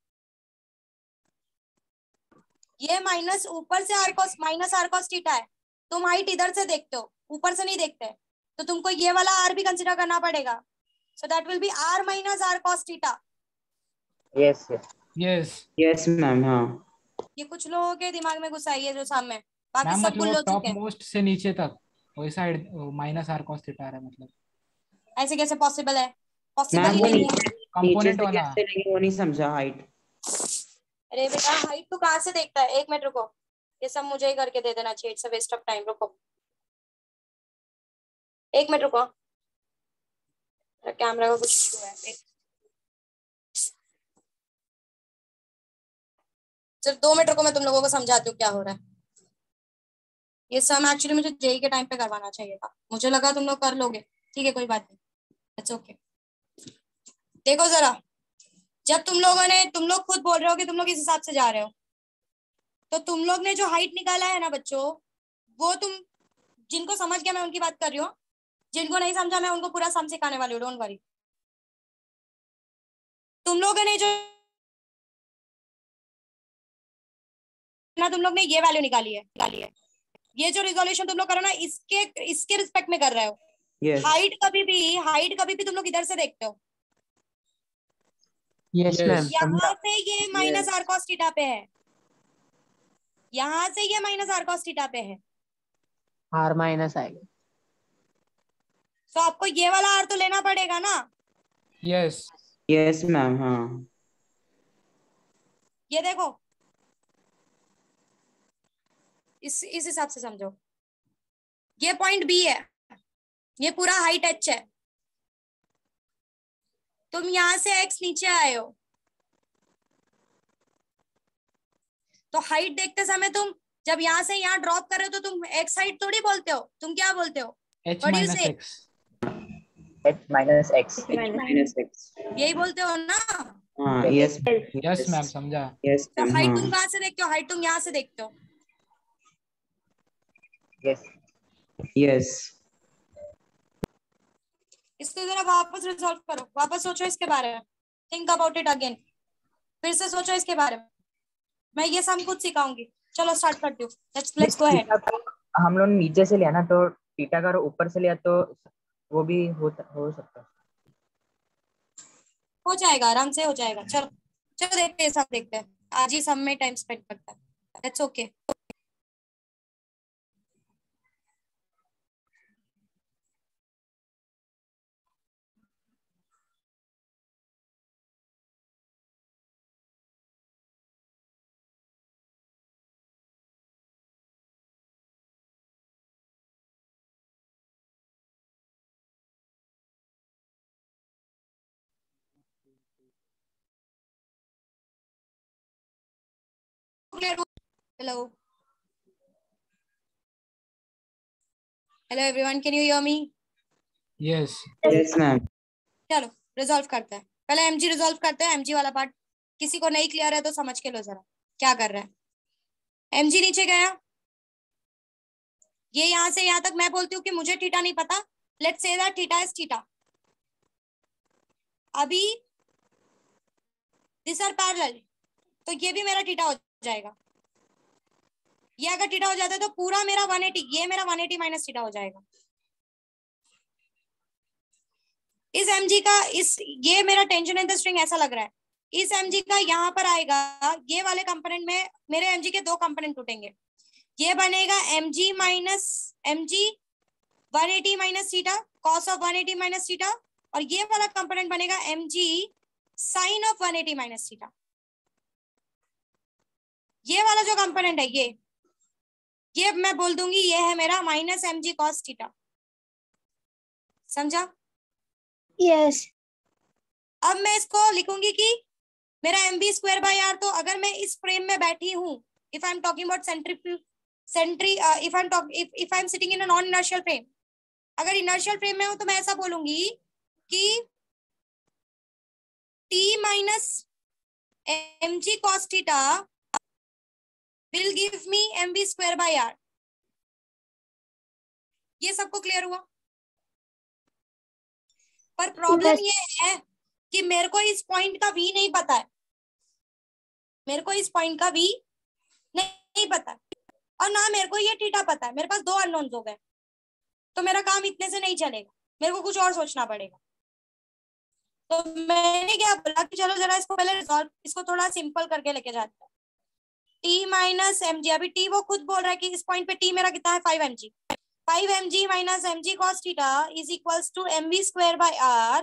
ये माइनस ऊपर से r cos minus r cos theta है। तुम हाइट इधर से देखते हो, ऊपर से नहीं देखते, तो तुमको ये वाला आर भी कंसिडर करना पड़ेगा। So that will be r minus r cos theta. Yes yes yes yes ma'am. हाँ ये कुछ लोगों के दिमाग में घुसा है जो सामने, बाकी मैम, सब मतलब वो गुल्लो टॉप चुके हैं। मोस्ट से नीचे तक वही side minus r cos theta आ रहा है, मतलब ऐसे कैसे पॉसिबल है, पॉसिबल मैम ही वो नहीं है। नीचे कंपोनेंट से वाला। कैसे लेंगे वो नहीं समझा हाइट। अरे बेटा हाइट तो कहाँ से देखता है, 1 मिनट रुको, ये सब मुझे ही करके दे देना चाहिए, it's a waste of time. रुको 1 मिनट रुको, कैमरा का कुछ इशू है। सिर्फ 2 मिनट रुको, मैं तुम लोगों को समझाती हूँ क्या हो रहा है। ये सम एक्चुअली मुझे जेई के टाइम पे करवाना चाहिए था, मुझे लगा तुम लोग कर लोगे, ठीक है कोई बात नहीं, इट्स ओके। देखो जरा, जब तुम लोग खुद बोल रहे हो कि तुम लोग इस हिसाब से जा रहे हो, तो तुम लोग ने जो हाइट निकाला है ना बच्चों, वो तुम जिनको समझ गया मैं उनकी बात कर रही हूँ, जिनको नहीं समझा मैं उनको पूरा सम सिखाने वाली हूँ, डोंट वरी। तुम लोगों ने जो ना, तुम लोग ने ये वैल्यू निकाली है, ये जो रिजोल्यूशन तुम लोग करो ना, इसके इसके रिस्पेक्ट में कर रहे हो। यस हाइट कभी भी तुम लोग इधर से देखते हो, यस मैम यस यहाँ समझा। से ये माइनस आर कॉस थीटा पे है, यहाँ से ये माइनस आर कॉस थीटा पे है, आर माइनस आएगा। तो आपको ये वाला आर तो लेना पड़ेगा ना। Yes yes ma'am. हाँ ये देखो, इस हिसाब से समझो, ये पॉइंट बी है, ये पूरा हाइट एच है, तुम यहां से एक्स नीचे आए हो, तो हाइट देखते समय तुम जब यहाँ से यहाँ ड्रॉप कर रहे हो तो तुम एक्स साइड थोड़ी बोलते हो, तुम क्या बोलते हो? h What do you minus say? x. h minus x. minus x. यही बोलते हो ना? हाँ yes यस मैम, समझा. yes तो ma'am, हाइट हाँ तुम कहाँ से देखते हो? हाइट तुम यहाँ से देखते हो. yes. yes इसको जरा वापस रिजॉल्व करो, वापस सोचो इसके बारे में, थिंक अबाउट इट अगेन, फिर से सोचो इसके बारे में. मैं ये सम खुद सिखाऊंगी. चलो स्टार्ट करती हूँ. Let's go ahead. थीटा को हम लोग नीचे से लिया ना, तो थीटा का ऊपर से लिया तो वो भी हो सकता है. हो जाएगा, आराम से हो जाएगा. चलो चलो देखते हैं, सब देखते हैं. आज ही सब में टाइम स्पेंड करता है. That's okay. Hello. Hello everyone, can you hear me? Yes. yes ma'am. चलो रिजॉल्व करते हैं. पहले एमजी रिजॉल्व करते हैं. एमजी वाला पार्ट किसी को नहीं क्लियर है तो समझ के लो जरा क्या कर रहा है. एमजी नीचे गया, ये यहां से यहां तक मैं बोलती हूँ कि मुझे थीटा नहीं पता. Let's say that theta is theta. अभी दिस आर पैरेलल, तो ये भी मेरा थीटा हो जाएगा. ये अगर थीटा हो जाता है तो पूरा मेरा 180, ये मेरा 180 माइनस थीटा हो जाएगा. इस mg का ये मेरा टेंशन इन द स्ट्रिंग ऐसा लग रहा है. इस mg का यहाँ पर आएगा, ये वाले कंपोनेंट में मेरे mg के दो कंपोनेंट टूटेंगे. ये बनेगा mg minus mg 180 minus theta cos of 180 minus theta, और ये वाला कंपोनेंट बनेगा mg sine of 180 minus theta. ये वाला जो कंपोनेंट है ये मैं बोल दूंगी ये है मेरा माइनस mg कॉस थीटा. समझा? yes अब मैं इसको लिखूंगी कि मेरा mb स्क्वायर बाय r. तो अगर मैं इस फ्रेम में बैठी हूं, if I am talking about if I am sitting in a non inertial frame, अगर इनर्शियल फ्रेम में हूं तो मैं ऐसा बोलूंगी कि t minus mg cos theta will give me mb square by r. ये सबको क्लियर हुआ? पर प्रॉब्लम Yes. ये है कि मेरे को इस पॉइंट का v नहीं पता है. मेरे को इस पॉइंट का v नहीं पता है, और ना मेरे को ये थीटा पता है. मेरे पास दो अननोन्स हो गए, तो मेरा काम इतने से नहीं चलेगा, मेरे को कुछ और सोचना पड़ेगा. तो मैंने क्या बोला कि चलो जरा इसको पहले रिजॉल्व, इसको थोड़ा सिंपल करके लेके जाते हैं. t माइनस mg, अभी t वो खुद बोल रहा है कि इस पॉइंट पे t मेरा कितना है 5 mg. 5 mg minus mg cos theta is equals to mv square by r.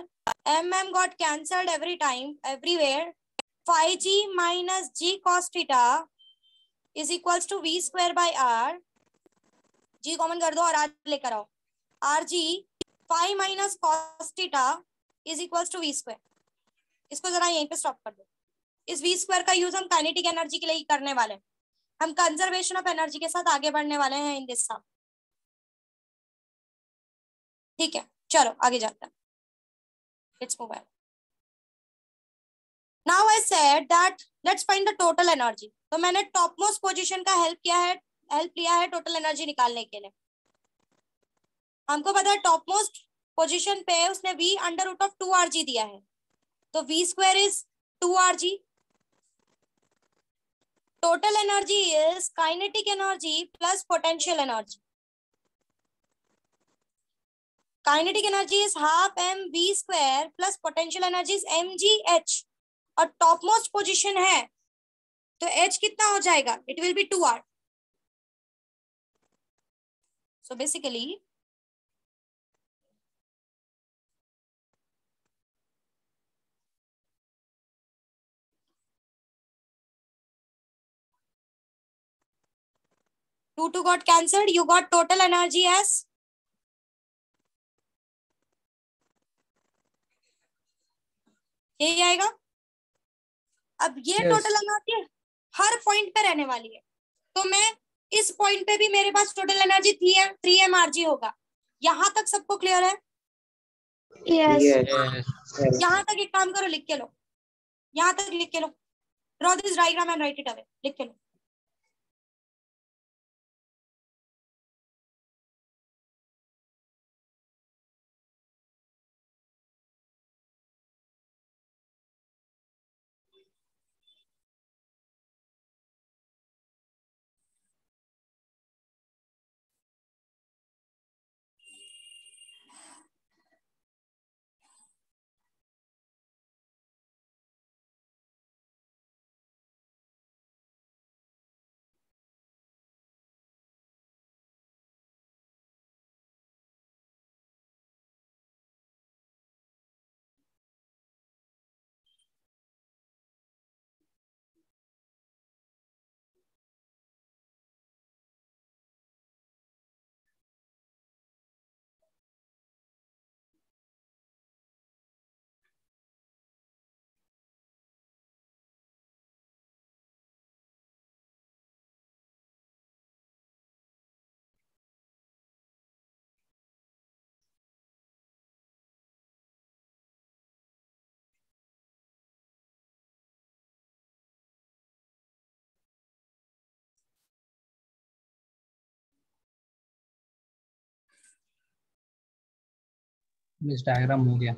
mm got cancelled every time everywhere. 5g minus g cos theta is equals to v square by r. g common कर दो और r लेकर आओ. rg 5 minus cos theta is equals to v square. इसको जरा यहीं पे stop कर दो. इस v स्क्वायर का यूज हम काइनेटिक एनर्जी के लिए करने वाले हैं. हम कंजर्वेशन ऑफ एनर्जी के साथ आगे बढ़ने वाले हैं इन दिस सम. ठीक है, चलो आगे जाते हैं. Let's move on. Now I said that let's find the total energy. तो मैंने टॉप मोस्ट पोजीशन का हेल्प लिया है टोटल एनर्जी निकालने के लिए. हमको पता है टॉप मोस्ट पोजीशन पे उसने v under root of 2rg दिया है, तो v square is 2rg. Total energy is kinetic energy plus potential energy. Kinetic energy is half mv square plus potential energy is mgh, और top most position है तो h कितना हो जाएगा? It will B 2r. So basically two got cancelled. You got total energy as यही आएगा. अब ये Yes. टोटल एनर्जी हर पॉइंट पे रहने वाली है, तो मैं इस पॉइंट पे भी मेरे पास टोटल एनर्जी 3 mRg होगा। यहां तक सबको क्लियर है? Yes. Yes. यहां तक एक काम करो, लिख के लो, यहां तक लिख के लो, draw this diagram and write it away, लिख के लो। इस डायग्राम हो गया।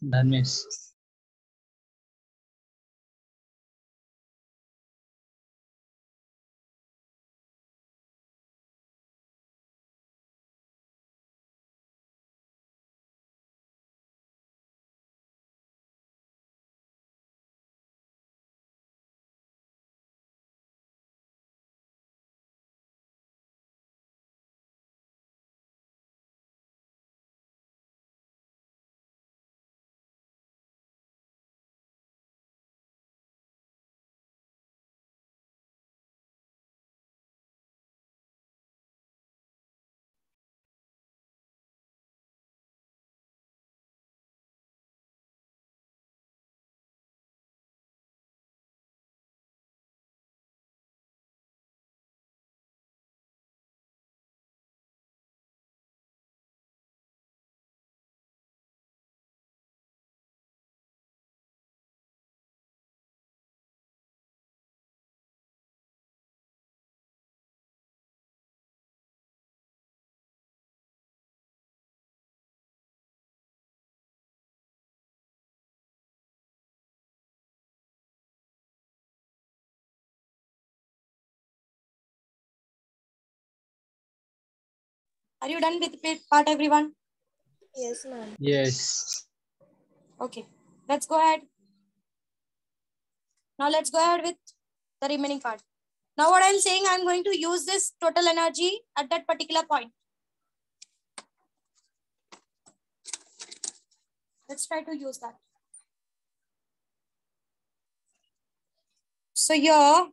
Dharmesh Are you done with part, everyone? Yes, ma'am. yes Okay, let's go ahead. Now let's go ahead with the remaining part. Now what I'm saying, I'm going to use this total energy at that particular point. Let's try to use that. So here,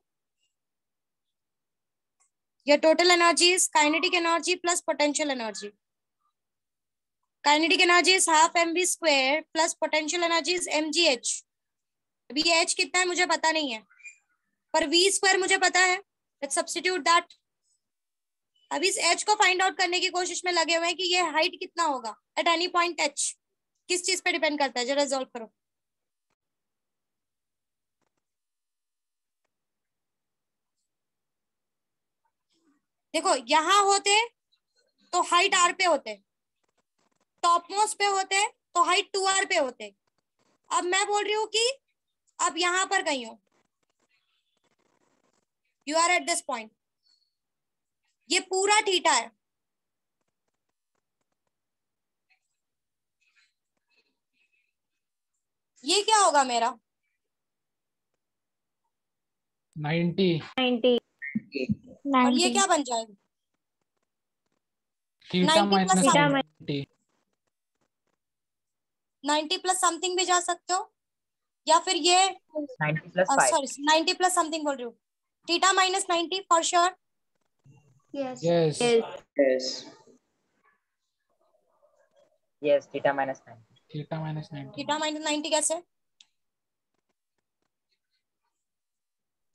your total energy is kinetic energy plus potential energy. Kinetic energy is half mv square plus potential energy is mgh. अभी h कितना है मुझे पता नहीं है, पर v square मुझे पता है. Let's substitute that. अभी इस h को फाइंड आउट करने की कोशिश में लगे हुए हैं कि ये हाइट कितना होगा एट एनी पॉइंट h. किस चीज पे डिपेंड करता है, जरा सॉल्व करो. देखो यहां होते तो हाइट r पे होते, टॉप मोस्ट पे होते तो हाइट 2r पे होते. अब मैं बोल रही हूँ कि अब यहां पर कहीं हो, you are at this point, ये पूरा थीटा है। ये क्या होगा मेरा? 90 और ये क्या बन जाएगा? Theta 90 minus plus 90 90 plus something भी जा सकते हो, या फिर ये 90 plus 5. सॉरी 90 प्लस समथिंग बोल रही हूँ। Theta minus 90 for sure. Yes Yes, theta minus 9. Theta minus 90 theta minus 90 कैसे?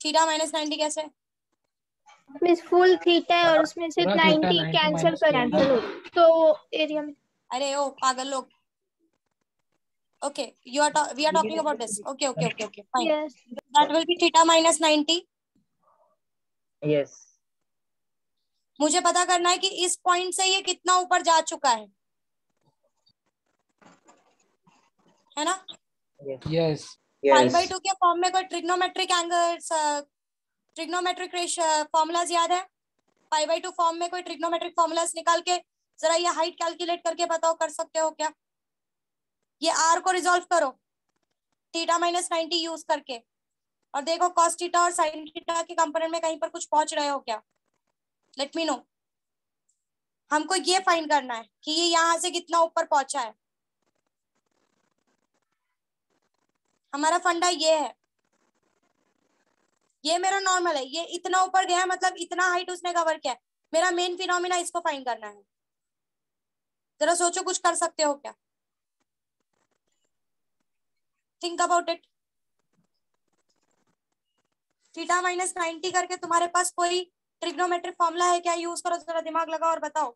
थीटा माइनस 90 कैसे? मीन्स फुल थीटा है और उसमें से पूरा थीटा 90 90 कैंसिल माइनस कर किया ना। तो एरिया में अरे ओ पागल लोग। Okay we are talking about this. Okay fine, yes that will be theta minus 90। Yes. मुझे पता करना है कि इस पॉइंट से ये कितना ऊपर जा चुका है ना? Yes. यस पाई बाई 2 के फॉर्म में कोई ट्रिग्नोमेट्रिक एंगल्स, ट्रिग्नोमेट्रिक फॉर्मूलाज याद है? पाई बाई 2 फॉर्म में कोई ट्रिग्नोमेट्रिक फॉर्मूलाज निकाल के जरा ये हाइट कैलकुलेट करके बताओ, कर सकते हो क्या? ये आर को रिजॉल्व करो थीटा माइनस 90 यूज करके, और देखो कॉस थीटा और साइन थीटा के कंपोनेंट में कहीं पर कुछ पहुंच रहे हो क्या? Let me know. हमको ये फाइंड करना है कि ये यहां से कितना ऊपर पहुंचा है। हमारा फंडा ये है, ये मेरा नॉर्मल है, ये इतना ऊपर गया है मतलब इतना हाइट उसने कवर किया है। मेरा मेन फिनोमिना इसको फाइंड करना है। जरा सोचो कुछ कर सकते हो क्या? Think about it. Theta minus 90 करके तुम्हारे पास कोई ट्रिग्नोमेट्रिक फॉर्मूला है क्या? यूज करो, जरा दिमाग लगाओ और बताओ।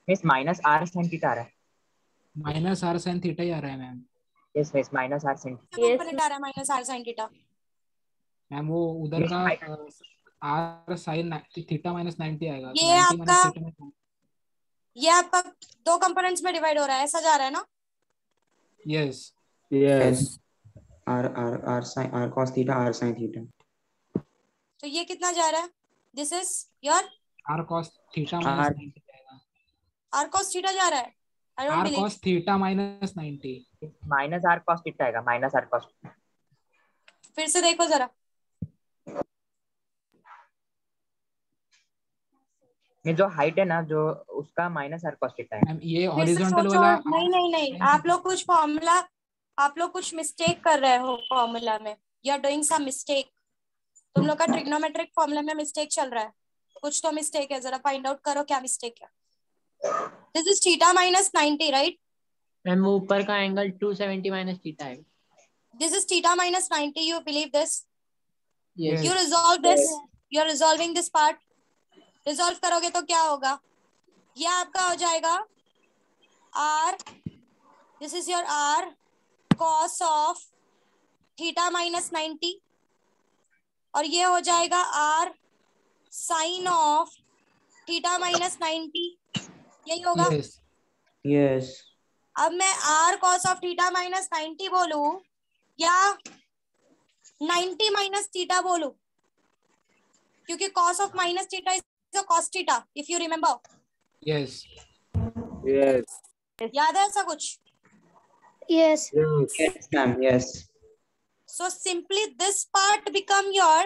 Miss minus r sin theta आ रहा है. माइनस आर साइन थीटा ही आ रहा है ma'am. Yes, miss minus r sin. Component आ रहा है minus r sine theta. Ma'am वो उधर Miss, का आर साइन थीटा माइनस 90 आएगा। ये 90 माइनस आपका थीटा में ये आपका दो कंपोनेंट्स में डिवाइड हो रहा है, ऐसा जा रहा है ना? Yes r cos theta r sin theta. तो ये कितना जा रहा है? This is your r cos theta minus 90 आएगा। आर कॉस थीटा जा रहा है। I don't r believe. Cos theta minus 90 minus r cos theta आएगा. minus r cos. फिर से देखो जरा। ये जो हाइट है ना, जो उसका minus r cos theta है. मैम ये फिर से हॉरिजॉन्टल सोचो। वाला नहीं आप लोग कुछ मिस्टेक कर रहे हो फॉर्मूला में। You are doing some mistake. तुम लोग का ट्रिग्नोमेट्रिक फॉर्मूला में मिस्टेक चल रहा है। कुछ तो मिस्टेक है, जरा फाइंड आउट करो क्या मिस्टेक है। This is theta minus 90 right? Ma'am वो ऊपर का एंगल 270 माइनस थीटा है। This is theta minus 90। You believe this? Yes. You resolve this? You are resolving this part. Resolve करोगे तो क्या होगा? ये आपका हो जाएगा r, this is your r cos of theta minus 90, और ये हो जाएगा r sine of theta minus 90। यही होगा। Yes. अब मैं r cos of theta minus 90 बोलूं या 90 माइनस थीटा बोलूं, क्योंकि cos of minus theta is cos theta, if you remember. Yes याद है ऐसा कुछ? yes Yes, ma'am. Yes. So simply this part become your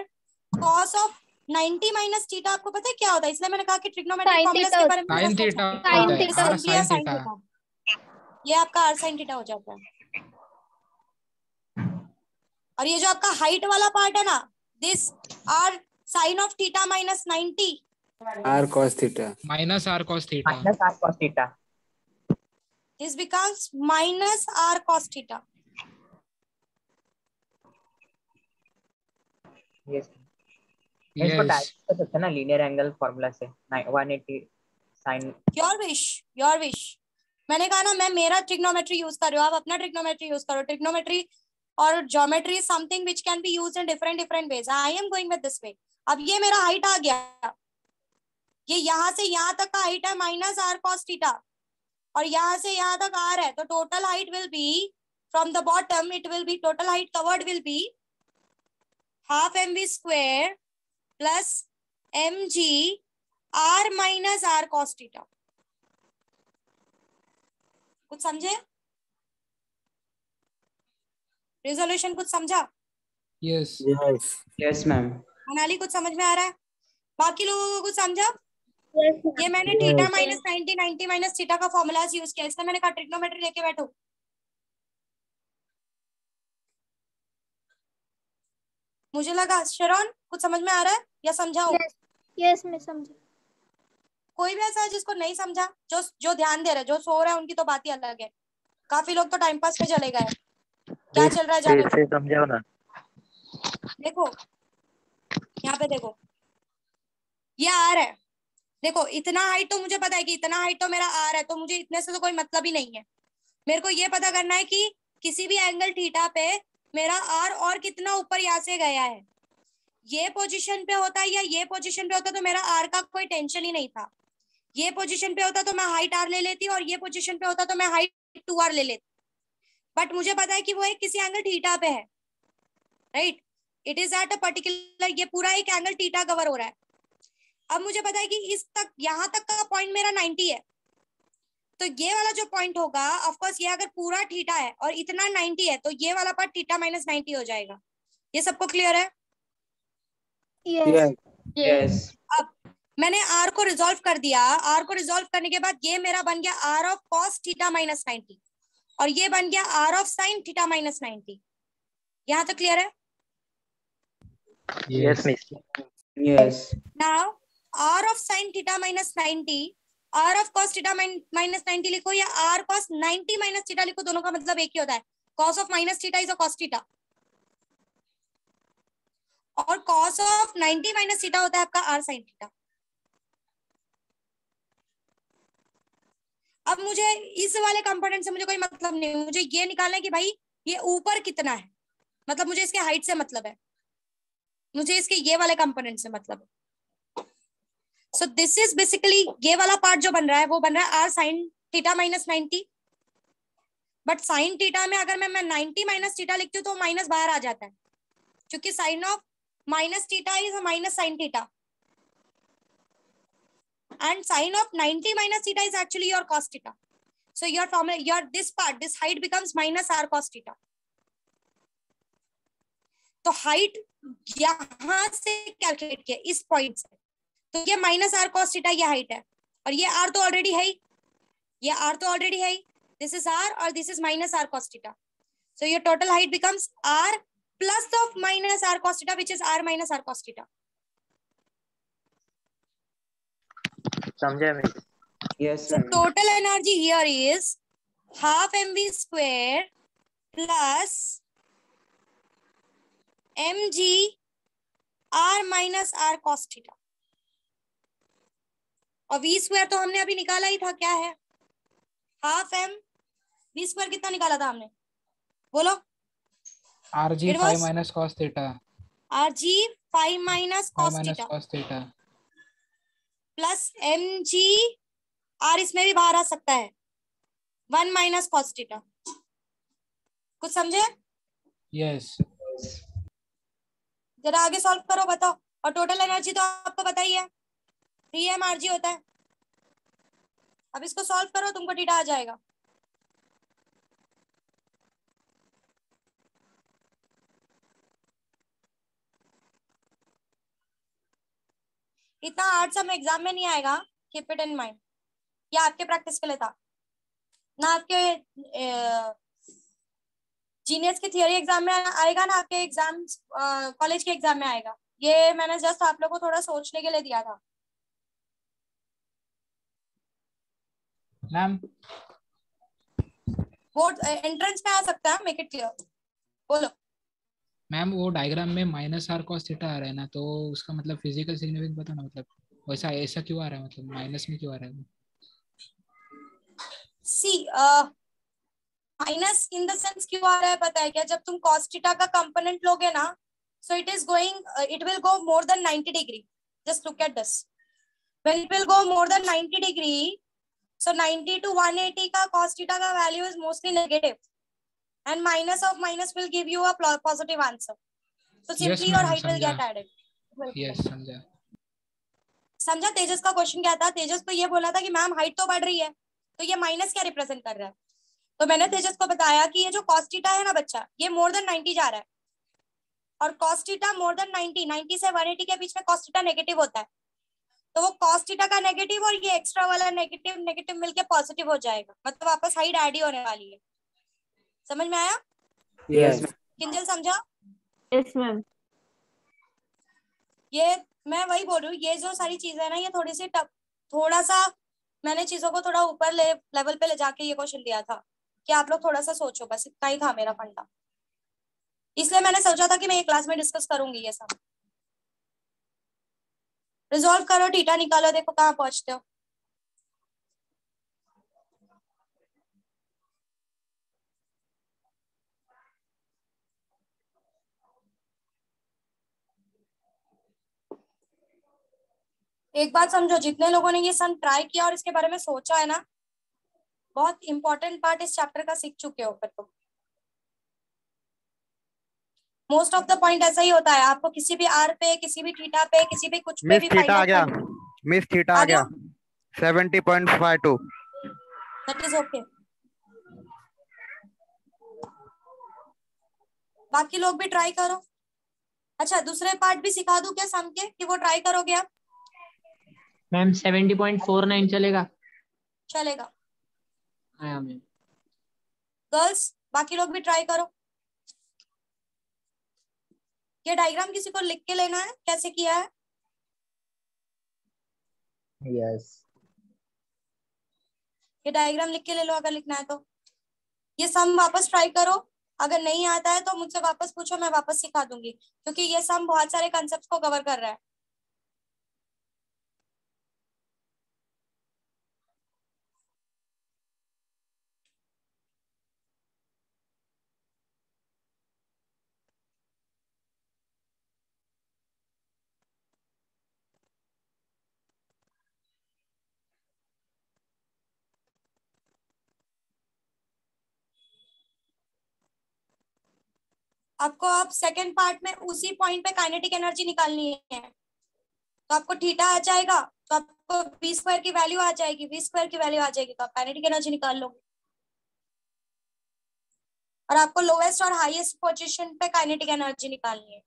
cos of 90 minus theta आपको पता है क्या होता है? इसलिए मैंने कहा कि ट्रिग्नोमेट्रिक Sin फॉर्मूलाज theta के बारे में थोड़ा साइन सोचो। थीटा Sin होता है, theta r This is sine sin theta. Theta. ये आपका आर साइन थीटा हो जाता है। और ये जो आपका हाइट वाला पार्ट है ना, this r sine of theta minus 90, r cos theta minus r cos theta. Minus r cos theta. This becomes minus r cos theta. Yes, इसको यस, डायरेक्ट कर सकते हैं ना लीनियर एंगल फॉर्मूला से 180 sine. Your wish, your wish. मैंने कहा ना मैं मेरा ट्रिग्नोमेट्री यूज कर रही हूँ, आप अपना ट्रिग्नोमेट्री यूज करो। ट्रिग्नोमेट्री और geometry something which can be used in different different ways. I am going with this way. अब ये मेरा हाइट आ गया, ये यहाँ से यहाँ तक का हाइट है माइनस आर कॉस थीटा, और यहाँ से यहाँ तक आर है, तो total height will be from the bottom, it will be total height covered will be half mv square plus mg r minus r cos theta. कुछ समझे? रिजोल्यूशन कुछ समझा? Yes. Yes Yes, ma'am. Manali कुछ समझ में आ रहा है? बाकी लोगों को कुछ समझा? Yes, ma'am. ये मैंने थीटा माइनस 90, 90 माइनस थीटा का फॉर्मूलाज यूज किया, इसलिए मैंने कहा ट्रिग्नोमेट्री लेके बैठो। मुझे लगा शरण कुछ समझ में आ रहा है या समझाऊं? Yes, yes, मैं समझी। कोई भी ऐसा है जिसको नहीं समझा? जो जो ध्यान दे रहे, जो सो रहे हैं उनकी तो बात ही अलग है। काफी लोग तो टाइम पास पे चले गए। क्या चल रहा है जाने दो। समझाओ ना। देखो यहाँ पे देखो, ये आर है। देखो इतना हाइट तो मुझे पता है कि इतना हाइट तो मेरा आर है, तो मुझे इतने से तो कोई मतलब ही नहीं है। मेरे को ये पता करना है कि किसी भी एंगल थीटा पे मेरा आर और कितना ऊपर यहाँ से गया है। ये पोजीशन पे होता या ये पोजीशन पे होता तो मेरा आर का कोई टेंशन ही नहीं था। ये पोजीशन पे होता तो मैं हाइट आर ले लेती, और ये पोजीशन पे होता तो मैं हाइट 2r ले लेती। बट मुझे पता है कि वो एक किसी एंगल थीटा पे है, right? It is at a particular, ये पूरा एक एंगल थीटा कवर हो रहा है। अब मुझे पता है कि इस तक, यहाँ तक का पॉइंट मेरा 90 है, तो ये वाला जो पॉइंट होगा, ऑफ कोर्स ये अगर पूरा थीटा है और इतना 90 है, तो ये वाला पार्ट थीटा माइनस 90 हो जाएगा। ये सबको क्लियर है? Yes, Yes. अब मैंने आर को रिजोल्व कर दिया। आर को रिजोल्व करने के बाद ये मेरा बन गया r of cos theta minus 90, और ये बन गया r of sine theta minus 90। यहाँ तक क्लियर है? Yes miss. Yes. Now r of sine theta minus 90, r of cos theta minus 90 लिखो, या आर कॉस 90 माइनस थीटा लिखो, दोनों का मतलब एक ही होता है। Cos of minus theta is a cos theta, और कॉस ऑफ 90 माइनस थीटा होता है आपका आर साइन थीटा। अब मुझे इस वाले कंपोनेंट से मुझे कोई मतलब नहीं, मुझे ये निकालना है कि भाई ये ऊपर कितना है, मतलब मुझे इसके हाइट से मतलब है, मुझे इसके ये वाले कंपोनेंट से मतलब है। सो दिस इज बेसिकली, ये वाला पार्ट जो बन रहा है वो बन रहा है r sine theta minus 90। But sine theta में अगर मैं 90 माइनस थीटा लिखती हूँ तो माइनस बाहर आ जाता है, क्योंकि sine of minus theta is minus sine theta, and sine of 90 minus theta is actually your cos theta. So your formula, your this part, this height becomes minus r cos theta. तो height यहां से calculate किया इस point से, तो ये minus r cos theta ये height है, और ये आर तो ऑलरेडी है ही, ये आर तो ऑलरेडी है ही। दिस इज आर और this is minus r cos theta. So your total height becomes r plus of minus r cos theta, which is r minus r cos theta. समझे miss? Yes, So ma'am. total energy here is half mv square plus mg r minus r cos theta, और v square तो हमने अभी निकाला ही था, क्या है? Half m v square कितना निकाला था हमने, बोलो? R G It 5 was minus cos theta, rg 5 minus 5 cos minus theta cos theta plus mg r, इसमें भी बाहर आ सकता है, 1 minus cos theta। कुछ समझे? यस। जरा आगे सॉल्व करो, बताओ। और टोटल एनर्जी तो आपको पता ही है, 3mrg होता है। अब इसको सॉल्व करो, तुमको थीटा आ जाएगा। इतना हार्ड सम एग्जाम में नहीं आएगा, कीप इट इन माइंड। या आपके प्रैक्टिस के लिए था ना, आपके जीनियस की थियरी एग्जाम में आएगा ना, आपके एग्जाम कॉलेज के एग्जाम में आएगा। ये मैंने जस्ट आप लोगों को थोड़ा सोचने के लिए दिया था। मैम वो एंट्रेंस में आ सकता है, मेक इट क्लियर। बोलो। मैम वो डायग्राम में माइनस आर कॉस थीटा आ रहा है ना, तो उसका मतलब फिजिकल सिग्निफिकेंस बताओ ना, मतलब वैसा ऐसा क्यों आ रहा है, मतलब माइनस में क्यों आ रहा है? सी माइनस इन द सेंस क्यों आ रहा है पता है क्या? जब तुम cos थीटा का कंपोनेंट लोगे ना, so it will go more than 90 degree. Just look at this. When it will go more than 90 degree, so 90 to 180 का cos theta का value is mostly negative, and minus of minus will give you a positive answer. So simply your height will get added. Yes समझा। समझा? तेजस का question क्या था? तेजस तो ये बोला था कि मैम हाइट तो बढ़ रही है, तो ये माइनस क्या रिप्रेजेंट कर रहा है? तो मैंने तेजस को बताया कि ये जो cos थीटा है ना बच्चा, ये मोर देन 90 जा रहा है, और cos थीटा मोर देन 90 से 180 के बीच में cos थीटा नेगेटिव होता है। तो वो cos थीटा का नेगेटिव और ये एक्स्ट्रा वाला नेगेटिव मिलके पॉजिटिव हो जाएगा, मतलब वापस हाइट ऐड ही होने वाली है। समझ में आया? Yes. किंजल समझा? Yes ma'am. ये मैं वही बोल रही हूँ, ये जो सारी चीजें है ना, ये थोड़ी सी थोड़ा सा मैंने चीजों को थोड़ा ऊपर लेवल पे ले जाके ये क्वेश्चन दिया था कि आप लोग थोड़ा सा सोचो, बस इतना ही था मेरा फंडा। इसलिए मैंने सोचा था कि मैं ये क्लास में डिस्कस करूंगी ये सब। रिजॉल्व करो, थीटा निकालो, देखो कहाँ पहुंचते हो। एक बात समझो, जितने लोगों ने ये सम ट्राई किया और इसके बारे में सोचा है ना, बहुत इंपॉर्टेंट पार्ट इस चैप्टर का सीख चुके हो फिर तुम। मोस्ट ऑफ द पॉइंट ऐसा ही होता है, आपको किसी भी आर पे, किसी भी थीटा पे, किसी भी कुछ पे मिस भी थीटा फाइंड आ आउट गया, करना। मिस थीटा आ गया 70.52। That is okay. बाकी लोग भी ट्राई करो। अच्छा, दूसरे पार्ट भी सिखा दूं क्या सम के, कि वो ट्राई करोगे आप? मैम 70.49 चलेगा? चलेगा। हाँ मैम। गर्ल्स बाकी लोग भी ट्राई करो। ये डायग्राम किसी को लिख के लेना है कैसे किया है? यस। ये डायग्राम लिख के ले लो अगर लिखना है तो। ये सम वापस ट्राई करो, अगर नहीं आता है तो मुझसे वापस पूछो, मैं वापस सिखा दूंगी, क्योंकि ये सम बहुत सारे कंसेप्ट को कवर कर रहा है। आपको अब सेकंड पार्ट में उसी पॉइंट पे काइनेटिक एनर्जी निकालनी है। तो आपको थीटा आ जाएगा, तो आपको v स्क्वायर की वैल्यू आ जाएगी, v स्क्वायर की वैल्यू आ जाएगी, तो आप काइनेटिक एनर्जी निकाल लोगे। और आपको लोवेस्ट और हाईएस्ट पोजीशन पे काइनेटिक एनर्जी निकालनी है।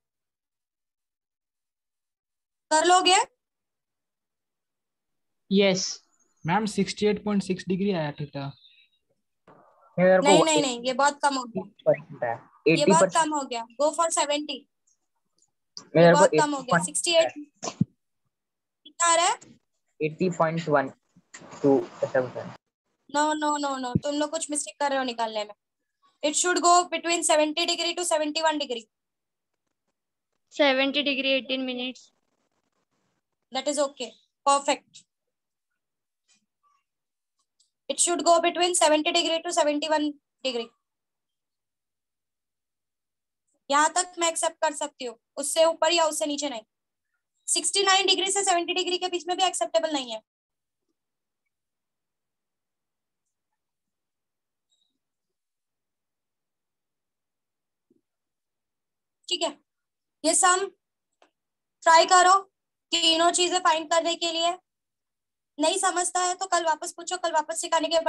कर लोगे? यस मैम 68.6 डिग्री आया थीटा। नहीं नहीं नहीं, ये बहुत कम हो गया, ये बहुत 80%। कम हो गया। Go for 70। ये मेरे को बहुत कम हो गया। 68 कितना आ रहा है? 80.12 ऐसा कुछ है। नो नो नो नो, तुम लोग कुछ मिस्टेक कर रहे हो निकालने में। It should go between 70 degree to 71 degree. 70 degree 18 minutes. That is okay. Perfect. It should go between 70 degree to 71 degree. यहाँ तक मैं एक्सेप्ट कर सकती हूँ, उससे ऊपर या उससे नीचे नहीं। 69 डिग्री से 70 डिग्री के बीच में भी एक्सेप्टेबल नहीं है। ठीक है, ये सम ट्राई करो तीनों चीजें फाइंड करने के लिए। नहीं समझता है तो कल वापस पूछो, कल वापस सिखाने के बाद